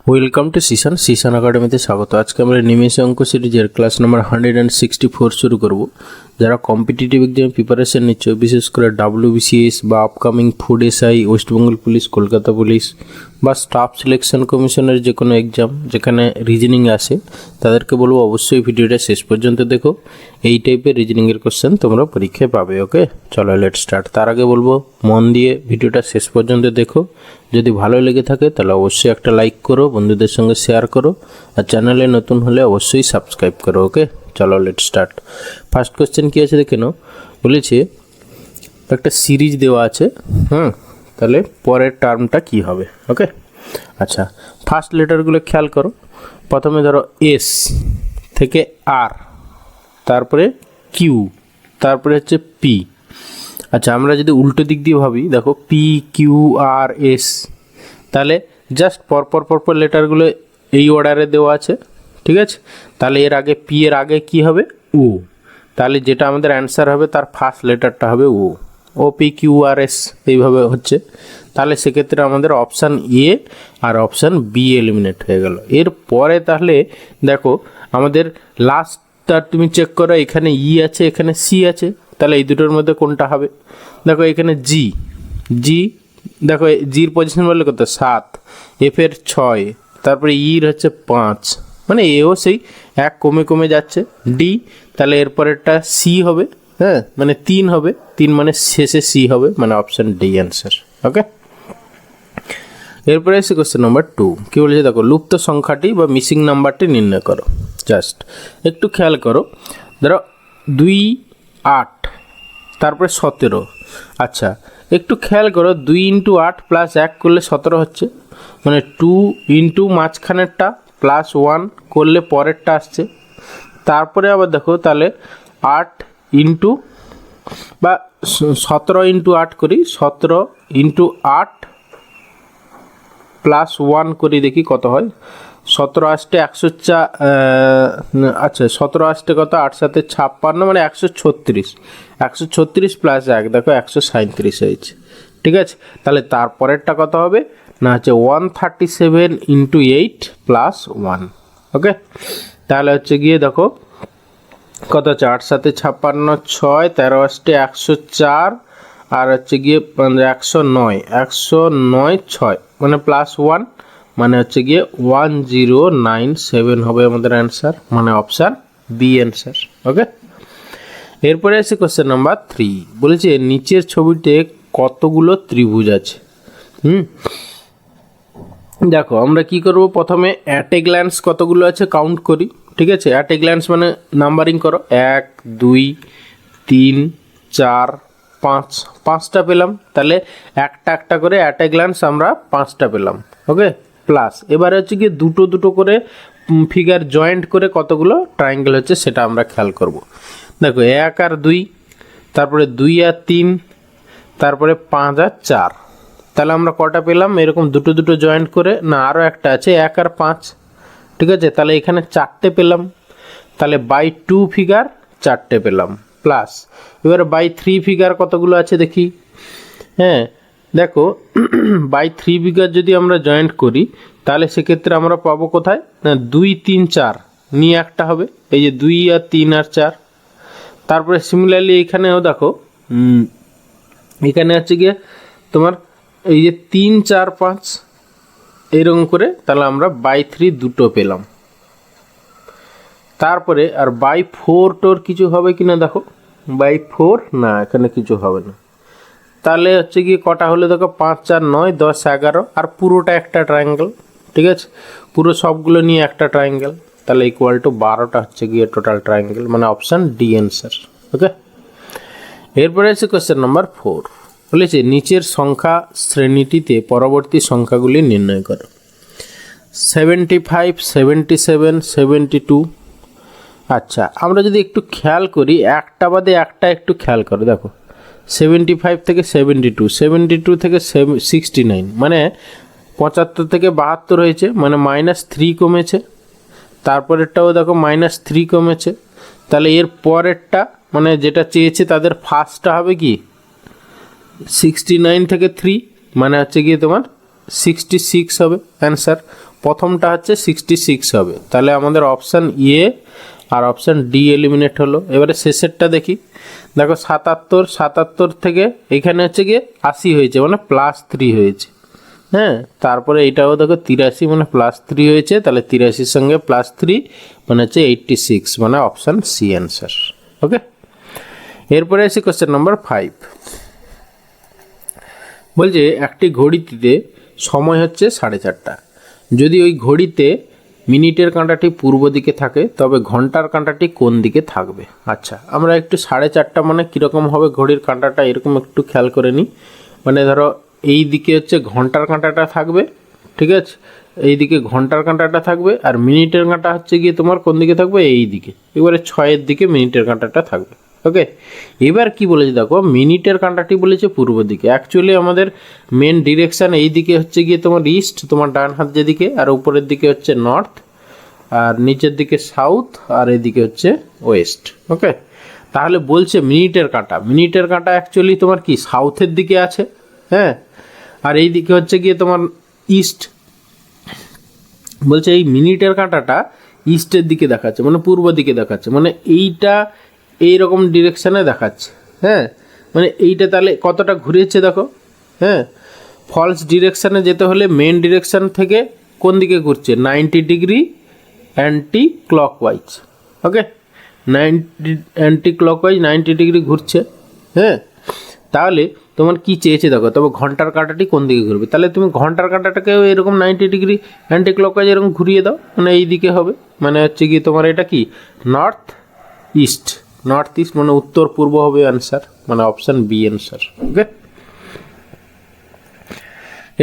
Welcome to Sisan একাডেমিতে স্বাগত। আজকে আমরা নিমেষে অঙ্ক সিরিজের ক্লাস নাম্বার 164 শুরু করব। যারা কম্পিটিটিভ এক্সাম প্রিপারেশন নিচ্ছ, বিশেষ করে WBCS বা upcoming food SI, West Bengal police, Kolkata police বা স্টাফ সিলেকশন কমিশনের যে কোনো এক্সাম যেখানে রিজনিং আসে, তাদেরকে বলবো অবশ্যই ভিডিওটা শেষ পর্যন্ত দেখো। এই টাইপের রিজনিংয়ের কোশ্চেন তোমরা পরীক্ষায় পাবে। ওকে, চলো লেট স্টার্ট। তার আগে বলবো মন দিয়ে ভিডিওটা শেষ পর্যন্ত দেখো। যদি ভালো লেগে থাকে তাহলে অবশ্যই একটা লাইক করো, বন্ধুদের সঙ্গে শেয়ার করো, আর চ্যানেলে নতুন হলে অবশ্যই সাবস্ক্রাইব করো। ওকে, চলো লেট স্টার্ট। ফার্স্ট কোশ্চেন কী আছে দেখে নাও। বলেছে একটা সিরিজ দেওয়া আছে, তাহলে পরের টার্মটা কি হবে। ওকে, আচ্ছা, ফার্স্ট লেটারগুলো খেয়াল করো। প্রথমে ধরো এস থেকে আর, তারপরে কিউ, তারপরে হচ্ছে পি। আচ্ছা, আমরা যদি উল্টো দিক দিয়ে ভাবি, দেখো পি কিউ আর এস, তাহলে জাস্ট পরপর লেটারগুলো এই অর্ডারে দেওয়া আছে, ঠিক আছে। তাহলে এর আগে পি এর আগে কি হবে? ও। তাহলে যেটা আমাদের অ্যান্সার হবে তার ফার্স্ট লেটারটা হবে O P Q R S, এইভাবে হচ্ছে। তাহলে সেক্ষেত্রে আমাদের অপশান এ আর অপশান বি এলিমিনেট হয়ে গেল। এরপরে তাহলে দেখো আমাদের লাস্টটা তুমি চেক করো, এখানে ই আছে, এখানে সি আছে, তাহলে এই দুটোর মধ্যে কোনটা হবে? দেখো এখানে জি, দেখো জির পজিশন বললে কত? 7, এফের 6, তারপরে ইর হচ্ছে 5, মানে এও সেই এক কমে যাচ্ছে। ডি, তাহলে এরপরেরটা সি হবে, মানে 3 হবে, 3 মানে শেষে সি হবে, মানে অপশান ডি অ্যান্সার। ওকে, এরপরে এসে কোশ্চেন নাম্বার 2 কী বলেছে দেখো, লুপ্ত সংখ্যাটি বা মিসিং নাম্বারটি নির্ণয় করো। জাস্ট একটু খেয়াল করো, ধরো 2, 8, তারপরে 17। আচ্ছা, একটু খেয়াল করো, 2 × 8 + 1 করলে 17 হচ্ছে, মানে 2 ইন্টু মাঝখানেরটা + 1 করলে পরেরটা আসছে। তারপরে আবার দেখো, তাহলে 8 ইন্টু বা 17 × 8 করি, 17 × 8 + 1 করি, দেখি কত হয়। 17 আসতে 104, আচ্ছা 17 আসতে কত? 8 7 56, মানে 136, 136 + 1 দেখো 137 হয়েছে, ঠিক আছে। তাহলে তারপরেরটা কত হবে না, হচ্ছে 137 × 8 + 1। ওকে, তাহলে হচ্ছে গিয়ে দেখো কত হচ্ছে, 8 7 56, 6, 13 আসতে 104, আর হচ্ছে গিয়ে 109, 6, মানে +1, মানে হচ্ছে গিয়ে 1097 হবে আমাদের অ্যান্সার, মানে অপশান বি অ্যান্সার। ওকে, এরপরে আছে কোশ্চেন নাম্বার 3, বলেছে নিচের ছবিতে কতগুলো ত্রিভুজ আছে। দেখো আমরা কি করব, প্রথমে অ্যাট এ গ্ল্যান্স কতগুলো আছে কাউন্ট করি, ঠিক আছে। অ্যাট এ গ্ল্যান্স মানে নাম্বারিং করো, 1 2 3 4 5, 5টা পেলাম। তাহলে একটা করে অ্যাট এ গ্ল্যান্স আমরা 5টা পেলাম। ওকে, প্লাস এবারে হচ্ছে কি দুটো করে ফিগার জয়েন্ট করে কতগুলো ট্রায়াঙ্গেল হচ্ছে সেটা আমরা খেয়াল করব। দেখো 1 আর 2, তারপরে 2 আর 3, তারপরে 5 আর 4, তাহলে আমরা কটা পেলাম এরকম দুটো জয়েন্ট করে? না, আরও একটা আছে 1 আর 5, ঠিক আছে। তাহলে এখানে 4টে পেলাম, তাহলে বাই 2 ফিগার 4টে পেলাম। প্লাস এবারে বাই 3 ফিগার কতগুলো আছে দেখি। দেখো বাই 3 ফিগার যদি আমরা জয়েন্ট করি, তাহলে সেক্ষেত্রে আমরা পাবো কোথায় না, 2 3 4 নিয়ে একটা হবে, এই যে 2 আর 3 আর 4। তারপরে সিমিলারলি এখানেও দেখো, এখানে হচ্ছে গিয়ে তোমার এই যে 3 4 5 এইরকম করে, তাহলে আমরা বাই 3 দুটো পেলাম। তারপরে আর বাই 4 টোর কিছু হবে কি না, দেখো বাই 4 না, এখানে কিছু হবে না। তাহলে হচ্ছে গিয়ে কটা হলো দেখো, 5 4 9 10 11, আর পুরোটা একটা ট্রায়াঙ্গেল, ঠিক আছে। পুরো সবগুলো নিয়ে একটা ট্রায়াঙ্গেল, তাহলে ইকুয়াল টু 12টা হচ্ছে গিয়ে টোটাল ট্রায়াঙ্গেল, মানে অপশান ডি অ্যান্সার। ওকে, এরপরে আছে কোশ্চেন নাম্বার 4, বলেছে নিচের সংখ্যা শ্রেণীটিতে পরবর্তী সংখ্যাগুলি নির্ণয় করো। 75 77 72। আচ্ছা, আমরা যদি একটু খেয়াল করি, একটা বাদে একটা একটু খেয়াল করো, দেখো 75 থেকে 72, 72 থেকে 69, মানে 75 থেকে 72 হয়েছে, মানে -3 কমেছে। তারপরেরটাও দেখো -3 কমেছে। তাহলে এর পরেরটা মানে যেটা চেয়েছে তাদের ফার্স্টটা হবে কি 69 থেকে 3, মানে হচ্ছে গিয়ে তোমার 66 হবে অ্যান্সার। প্রথমটা হচ্ছে 66 হবে, তাহলে আমাদের অপশান এ আর অপশান ডি এলিমিনেট হলো। এবারে শেষেরটা দেখি, দেখো 77 থেকে এখানে হচ্ছে গিয়ে 80 হয়েছে, মানে +3 হয়েছে। হ্যাঁ, তারপরে এইটাও দেখো 83 মানে +3 হয়েছে, তাহলে 83 সঙ্গে +3 মানে হচ্ছে 86, মানে অপশান সি অ্যান্সার। ওকে, এরপরে আসি কোশ্চেন নাম্বার 5। বলছে একটি ঘড়িতে সময় হচ্ছে 4:30, যদি ওই ঘড়িতে মিনিটের কাঁটাটি পূর্ব দিকে থাকে তবে ঘন্টার কাঁটাটি কোন দিকে থাকবে। আচ্ছা, আমরা একটু 4:30 মানে কীরকম হবে ঘড়ির কাঁটাটা এরকম একটু খেয়াল করে নিই। মানে ধরো এই দিকে হচ্ছে ঘন্টার কাঁটাটা থাকবে, ঠিক আছে, এই দিকে ঘন্টার কাঁটাটা থাকবে, আর মিনিটের কাঁটা হচ্ছে গিয়ে তোমার কোন দিকে থাকবে, এই দিকে, এবারে 6-এর দিকে মিনিটের কাঁটাটা থাকবে। ওকে, এবার কি বলেছে দেখো, মিনিটের কাঁটাটি বলেছে পূর্ব দিকে। অ্যাকচুয়ালি আমাদের মেন ডিরেকশান এই দিকে হচ্ছে গিয়ে তোমার ইস্ট, তোমার ডান হাত যেদিকে, আর উপরের দিকে হচ্ছে নর্থ, আর নিচের দিকে সাউথ, আর এদিকে হচ্ছে ওয়েস্ট। ওকে, তাহলে বলছে মিনিটের কাঁটা অ্যাকচুয়ালি তোমার কি সাউথের দিকে আছে। হ্যাঁ, আর এই দিকে হচ্ছে গিয়ে তোমার ইস্ট। বলছে এই মিনিটের কাঁটাটা ইস্টের দিকে দেখাচ্ছে, মানে পূর্ব দিকে দেখাচ্ছে, মানে এইটা এইরকম ডিরেকশানে দেখাচ্ছে। হ্যাঁ, মানে এইটা তাহলে কতটা ঘুরেছে দেখো। হ্যাঁ, ফলস ডিরেকশানে যেতে হলে মেন ডিরেকশান থেকে কোন দিকে ঘুরছে, 90 ডিগ্রি অ্যান্টি ক্লকওয়াইজ। ওকে, 90 অ্যান্টি ক্লকওয়াইজ 90 ডিগ্রি ঘুরছে। হ্যাঁ, তাহলে তোমার কি চেয়েছে দেখো, তবে ঘন্টার কাঁটাটি কোন দিকে ঘুরবে, তাহলে তুমি ঘন্টার কাঁটাটাকেও এরকম 90 ডিগ্রি অ্যান্টি ক্লকওয়াইজ এরকম ঘুরিয়ে দাও, মানে এই দিকে হবে, মানে হচ্ছে কি তোমার এটা কি নর্থ ইস্ট মানে উত্তর পূর্ব হবে অ্যান্সার, মানে অপশান বি অ্যান্সার। ওকে,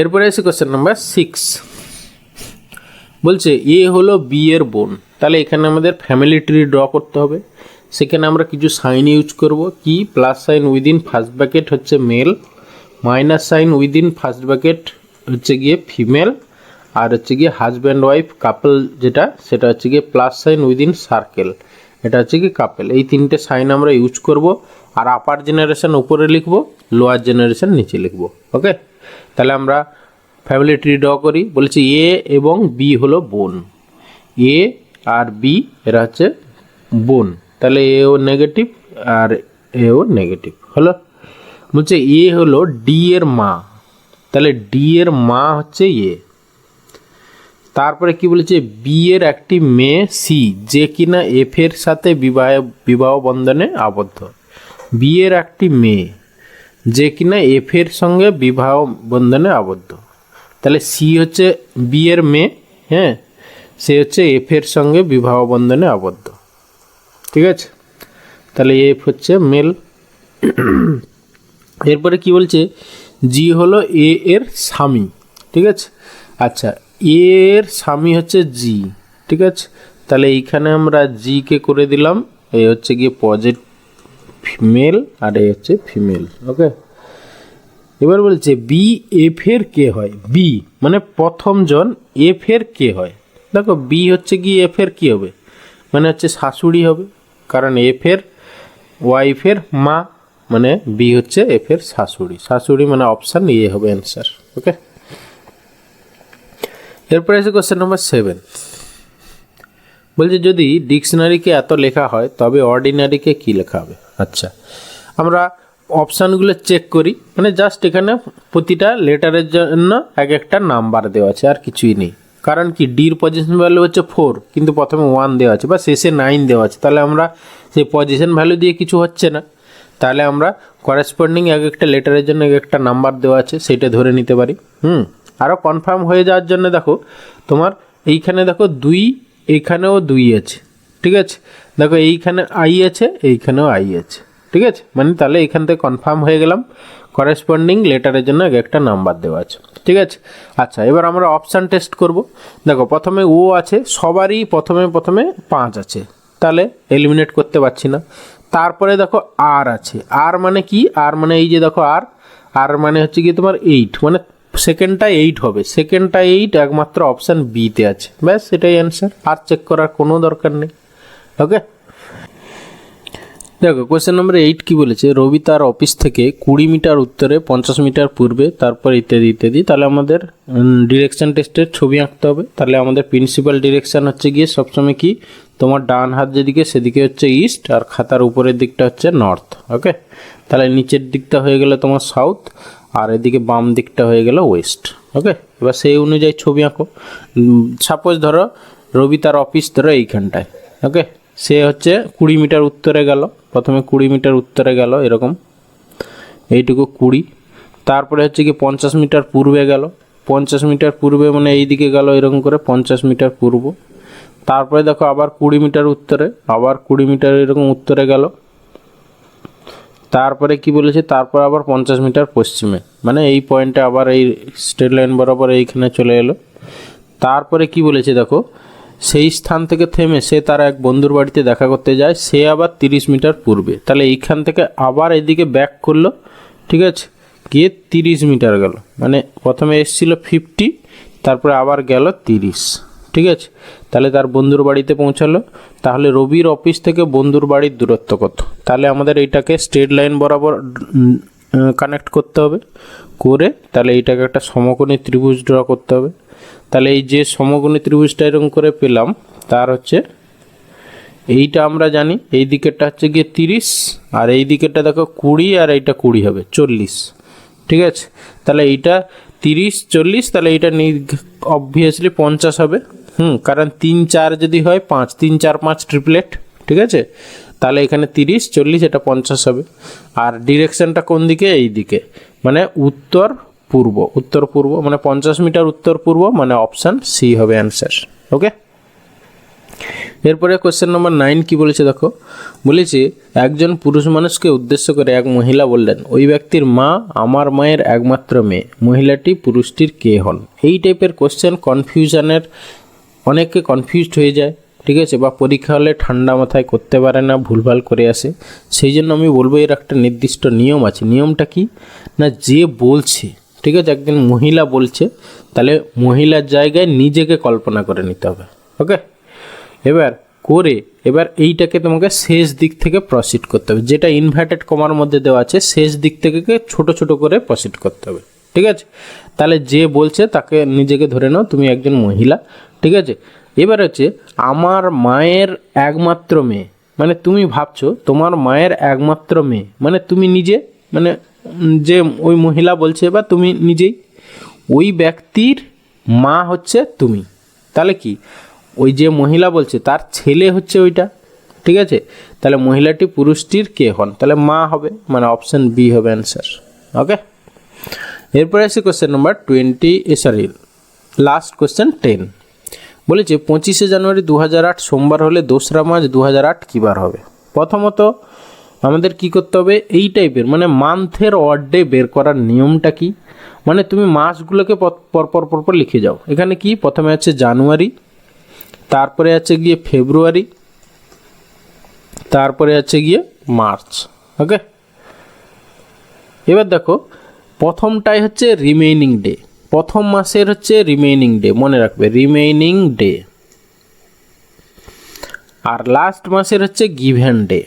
এরপরে এসে কোশ্চেন নাম্বার 6। বলছে এ হলো বি এর বোন, তাহলে এখানে আমাদের ফ্যামিলি ট্রি ড্র করতে হবে। সেখানে আমরা কিছু সাইন ইউজ করব, কি plus sign within first bracket হচ্ছে male, minus sign within first bracket হচ্ছে গিয়ে ফিমেল, আর হচ্ছে গিয়ে হাজব্যান্ড ওয়াইফ কাপল যেটা, সেটা হচ্ছে গিয়ে প্লাস সাইন উইদিন সার্কেল, এটা হচ্ছে কি কাপেল। এই তিনটে সাইন আমরা ইউজ করব, আর আপার জেনারেশন উপরে লিখব, লোয়ার জেনারেশন নিচে লিখব। ওকে, তাহলে আমরা ফ্যামিলি ট্রি ড্র করি। বলেছি এ এবং বি হলো বোন, এ আর বি এরা হচ্ছে বোন, তাহলে এও নেগেটিভ আর এও নেগেটিভ হলো। বলছে এ হলো ডি এর মা, তাহলে ডি এর মা হচ্ছে এ। তারপরে কি বলেছে, বি এর একটি মেয়ে সি, যে কিনা এফ এর সাথে বিবাহ বন্ধনে আবদ্ধ। বি এর একটি মেয়ে যে কিনা এফ এর সঙ্গে বিবাহ বন্ধনে আবদ্ধ, তাহলে সি হচ্ছে বি এর মেয়ে। হ্যাঁ, সে হচ্ছে এফ এর সঙ্গে বিবাহ বন্ধনে আবদ্ধ, ঠিক আছে, তাহলে এফ হচ্ছে মেল। এরপরে কি বলছে, জি হলো এ এর স্বামী, ঠিক আছে। আচ্ছা, এ এর স্বামী হচ্ছে জি, ঠিক আছে, তাহলে এইখানে আমরা জি কে করে দিলাম, এ হচ্ছে গিয়ে পজিটিভ মেল আর এ হচ্ছে ফিমেল। ওকে, এবার বলছে বি এফ এর কে হয়, বি মানে প্রথম জন এফ এর কে হয়। দেখো বি হচ্ছে কি এফ এর কি হবে, মানে হচ্ছে শাশুড়ি হবে, কারণ এফ এর ওয়াইফের মা, মানে বি হচ্ছে এফ এর শাশুড়ি, মানে অপশান এ হবে অ্যান্সার। ওকে, এরপরে আছে কোশ্চেন নাম্বার 7। বলছে যদি ডিকশনারিকে এত লেখা হয় তবে অর্ডিনারিকে কি লেখা হবে। আচ্ছা, আমরা অপশানগুলো চেক করি, মানে জাস্ট এখানে প্রতিটা লেটারের জন্য এক একটা নাম্বার দেওয়া আছে, আর কিছুই নেই। কারণ কি ডির পজিশন ভ্যালু হচ্ছে 4, কিন্তু প্রথমে 1 দেওয়া আছে বা শেষে 9 দেওয়া আছে, তাহলে আমরা সেই পজিশন ভ্যালু দিয়ে কিছু হচ্ছে না, তাহলে আমরা করেসপন্ডিং এক একটা লেটারের জন্য এক একটা নাম্বার দেওয়া আছে সেইটা ধরে নিতে পারি। আরও কনফার্ম হয়ে যাওয়ার জন্য দেখো তোমার এইখানে দেখো 2, এইখানেও 2 আছে, ঠিক আছে, দেখো এইখানে আই আছে, এইখানেও আই আছে, ঠিক আছে, মানে তাহলে এখান থেকে কনফার্ম হয়ে গেলাম করেসপন্ডিং লেটারের জন্য একটা নাম্বার দেওয়া আছে, ঠিক আছে। আচ্ছা, এবার আমরা অপশান টেস্ট করব। দেখো প্রথমে ও আছে, সবারই প্রথমে 5 আছে, তাহলে এলিমিনেট করতে পারছি না। তারপরে দেখো আর আছে, আর মানে কি, আর মানে এই যে দেখো আর মানে হচ্ছে কি তোমার 8, মানে সেকেন্ডটা 8 হবে, সেকেন্ডটা 8 একমাত্র অপশান বিতে আছে, ব্যাস এটাই অ্যান্সার, আর চেক করার কোনো দরকার নেই। ওকে, দেখো কোয়েশ্চেন নম্বর 8 কি বলেছে, রবি তার অফিস থেকে 20 মিটার উত্তরে, 50 মিটার পূর্বে, তারপর ইত্যাদি ইত্যাদি। তাহলে আমাদের ডিরেকশন টেস্টের ছবি আঁকতে হবে। তাহলে আমাদের প্রিন্সিপাল ডিরেকশন হচ্ছে গিয়ে সবসময় কি, তোমার ডান হাত যেদিকে সেদিকে হচ্ছে ইস্ট, আর খাতার উপরের দিকটা হচ্ছে নর্থ। ওকে, তাহলে নিচের দিকটা হয়ে গেল তোমার সাউথ, আর এদিকে বাম দিকটা হয়ে গেল ওয়েস্ট। ওকে, এবার সেই অনুযায়ী ছবি আঁকো। সাপোজ ধরো রবি তার অফিস ধরো এইখানটায়। ওকে, সে হচ্ছে 20 মিটার উত্তরে গেল, প্রথমে 20 মিটার উত্তরে গেল এরকম, এইটুকু 20। তারপরে হচ্ছে কি 50 মিটার পূর্বে গেল, 50 মিটার পূর্বে মানে এই দিকে গেল এরকম করে 50 মিটার পূর্ব। তারপরে দেখো আবার 20 মিটার উত্তরে, আবার 20 মিটার এরকম উত্তরে গেল। তারপরে কি বলেছে, তারপর আবার 50 মিটার পশ্চিমে, মানে এই পয়েন্টে আবার এই স্ট্রেট লাইন বরাবর এইখানে চলে এলো। তারপরে কি বলেছে দেখো, সেই স্থান থেকে থেমে সে তার এক বন্ধুর বাড়িতে দেখা করতে যায়, সে আবার 30 মিটার পূর্বে। তাহলে এইখান থেকে আবার এদিকে ব্যাক করলো, ঠিক আছে, গিয়ে 30 মিটার গেল, মানে প্রথমে এসেছিল 50, তারপরে আবার গেল 30। ঠিক আছে, তাহলে তার বন্ধুর বাড়িতে পৌঁছালো। তাহলে রবির অফিস থেকে বন্ধুর বাড়ির দূরত্ব কত? তাহলে আমাদের এইটাকে স্ট্রেট লাইন বরাবর কানেক্ট করতে হবে, করে তাহলে এইটাকে একটা সমকোণী ত্রিভুজ ড্র করতে হবে। তাহলে এই যে সমকোণী ত্রিভুজটা এরকম করে পেলাম, তার হচ্ছে এইটা আমরা জানি এই দিকেরটা হচ্ছে গিয়ে 30, আর এই দিকেরটা দেখো 20, আর এইটা 20 হবে 40। ঠিক আছে, তাহলে এইটা 30 40, তাহলে এইটা অবভিয়াসলি 50 হবে। কারণ 3 4 যদি হয় 5, 3 4 5 ট্রিপলেট। ঠিক আছে, তাহলে এখানে 30 40, এটা 50 হবে। আর ডিরেকশনটা কোন দিকে? এই দিকে, মানে উত্তর পূর্ব, উত্তর পূর্ব মানে 50 মিটার উত্তর পূর্ব, মানে অপশান সি হবে অ্যান্সার। ওকে, এরপরে কোশ্চেন নম্বর 9 কি বলেছে দেখো, বলেছে একজন পুরুষ মানুষকে উদ্দেশ্য করে এক মহিলা বললেন, ওই ব্যক্তির মা আমার মায়ের একমাত্র মেয়ে, মহিলাটি পুরুষটির কে হন? এই টাইপের কোশ্চেন কনফিউশনের, অনেকে কনফিউজড হয়ে যায়। ঠিক আছে, বা পরীক্ষা হলে ঠান্ডা মাথায় করতে পারে না, ভুলভাল করে আসে। সেই জন্য আমি বলবো এর একটা নির্দিষ্ট নিয়ম আছে। নিয়মটা কি না, যে বলছে, ঠিক আছে, একদিন মহিলা বলছে, তাহলে মহিলার জায়গায় নিজেকে কল্পনা করে নিতে হবে। ওকে, এবার এইটাকে তোমাকে শেষ দিক থেকে প্রসিড করতে হবে, যেটা ইনভার্টেড কমার মধ্যে দেওয়া আছে, শেষ দিক থেকে ছোট ছোট করে প্রসিড করতে হবে। ঠিক আছে, তাহলে যে বলছে তাকে নিজেকে ধরে নাও তুমি একজন মহিলা। ঠিক আছে, এবার হচ্ছে আমার মায়ের একমাত্র মেয়ে, মানে তুমি ভাবছো তোমার মায়ের একমাত্র মেয়ে, মানে তুমি নিজে, মানে যে ওই মহিলা বলছে বা তুমি নিজেই, ওই ব্যক্তির মা হচ্ছে তুমি। তাহলে কি, ওই যে মহিলা বলছে তার ছেলে হচ্ছে ওইটা। ঠিক আছে, তাহলে মহিলাটি পুরুষটির কে হন? তাহলে মা হবে, মানে অপশান বি হবে অ্যান্সার। ওকে, এরপরে আসি কোশ্চেন নম্বর 20, লাস্ট কোশ্চেন 10। বলেছে 25শে জানুয়ারি 2008 সোমবার হলে 2রা মার্চ 2008 কী বার হবে? প্রথমত আমাদের কি করতে হবে, এই টাইপের মানে মান্থের অড ডে বের করার নিয়মটা কি, মানে তুমি মাসগুলোকে পরপর লিখে যাও। এখানে কি প্রথমে আছে জানুয়ারি, তারপরে আছে গিয়ে ফেব্রুয়ারি, তারপরে আছে গিয়ে মার্চ। ওকে, এবার দেখো প্রথমটাই হচ্ছে রিমেইনিং ডে, প্রথম মাসের হচ্ছে রিমেইনিং ডে, মনে রাখবে রিমেইনিং ডে। আর লাস্ট মাসের হচ্ছে গিভেন ডে,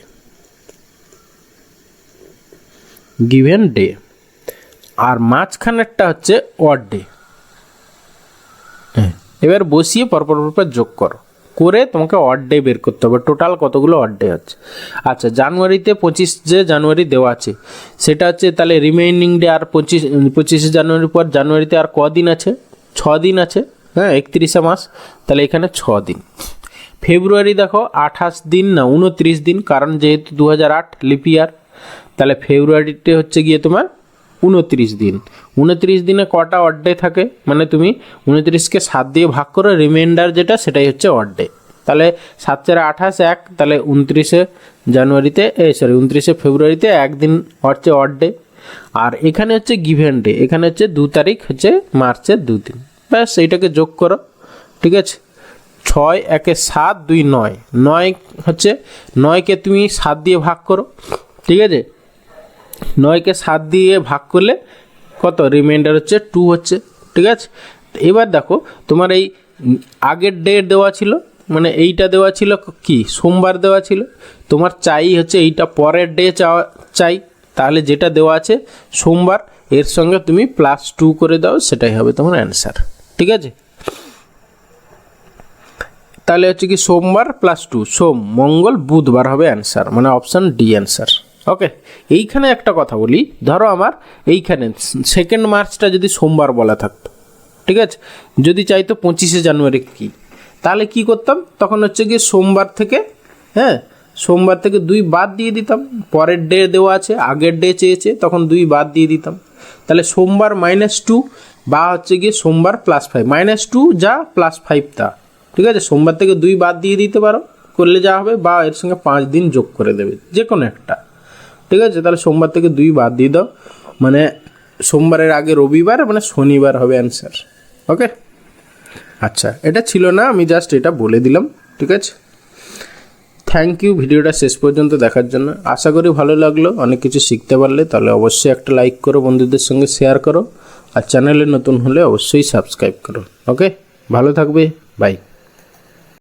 গিভেন ডে। আর মাঝখানেরটা হচ্ছে অড ডে। এবার বসিয়ে পরপর যোগ করে তোমাকে অড ডে বের করতে হবে, টোটাল কতগুলো অড ডে আছে। আচ্ছা, জানুয়ারিতে 25 যে জানুয়ারি দেওয়া আছে সেটা হচ্ছে, তাহলে রিমেইনিং ডে আর 25শে জানুয়ারির পর জানুয়ারিতে আর কদিন আছে? 6 দিন আছে। হ্যাঁ, 31শে মাস, তাহলে এখানে 6 দিন। ফেব্রুয়ারি দেখো 28 দিন না 29 দিন, কারণ যেহেতু 2008 লিপ ইয়ার, তাহলে ফেব্রুয়ারিতে হচ্ছে গিয়ে তোমার 29 দিন। 29 দিনে কটা অড ডে থাকে, মানে তুমি 29কে 7 দিয়ে ভাগ করো, রিমাইন্ডার যেটা সেটাই হচ্ছে অড ডে। তাহলে 7 4 28 1, তাহলে 29শে জানুয়ারিতে 29শে ফেব্রুয়ারিতে একদিন হচ্ছে অড ডে। আর এখানে হচ্ছে গিভেন ডে, এখানে হচ্ছে 2 তারিখ হচ্ছে মার্চের 2 দিন। ব্যাস এইটাকে যোগ করো। ঠিক আছে, 6 1 7 2 9, 9 হচ্ছে 9কে তুমি 7 দিয়ে ভাগ করো। ঠিক আছে, 9কে 7 দিয়ে ভাগ করলে কত? রিমাইন্ডার হচ্ছে 2 হচ্ছে। ঠিক আছে, এবার দেখো তোমার এই আগের ডেট দেওয়া ছিল, মানে এইটা দেওয়া ছিল কি সোমবার দেওয়া ছিল, তোমার চাই হচ্ছে এইটা পরের ডে চাই, তাহলে যেটা দেওয়া আছে সোমবার এর সঙ্গে তুমি +2 করে দাও, সেটাই হবে তোমার অ্যান্সার। ঠিক আছে, তাহলে হচ্ছে কি সোমবার +2, সোম মঙ্গল বুধবার হবে অ্যান্সার, মানে অপশান ডি অ্যান্সার। ওকে, এইখানে একটা কথা বলি, ধরো আমার এইখানে 2 মার্চটা যদি সোমবার বলা থাকতো, ঠিক আছে, যদি চাইতো 25শে জানুয়ারি কি, তাহলে কি করতাম, তখন হচ্ছে গিয়ে সোমবার থেকে, হ্যাঁ সোমবার থেকে 2 বাদ দিয়ে দিতাম, পরের ডে দেওয়া আছে আগের ডে চেয়েছে তখন 2 বাদ দিয়ে দিতাম, তাহলে সোমবার -2 বা হচ্ছে গিয়ে সোমবার +5, -2 যা +5 তা, ঠিক আছে, সোমবার থেকে 2 বাদ দিয়ে দিতে পারো, করলে যা হবে, বা এর সঙ্গে 5 দিন যোগ করে দেবে, যে কোনো একটা। ঠিক আছে, তাহলে সোমবার থেকে 2 বাদ দিয়ে দাও, মানে সোমবারের আগে রবিবার মানে শনিবার হবে অ্যান্সার। ওকে, আচ্ছা এটা ছিল না, আমি জাস্ট এটা বলে দিলাম। ঠিক আছে, থ্যাংক ইউ ভিডিওটা শেষ পর্যন্ত দেখার জন্য, আশা করি ভালো লাগলো, অনেক কিছু শিখতে পারলে, তাহলে অবশ্যই একটা লাইক করো, বন্ধুদের সঙ্গে শেয়ার করো, আর চ্যানেলে নতুন হলে অবশ্যই সাবস্ক্রাইব করো। ওকে, ভালো থাকবে, বাই।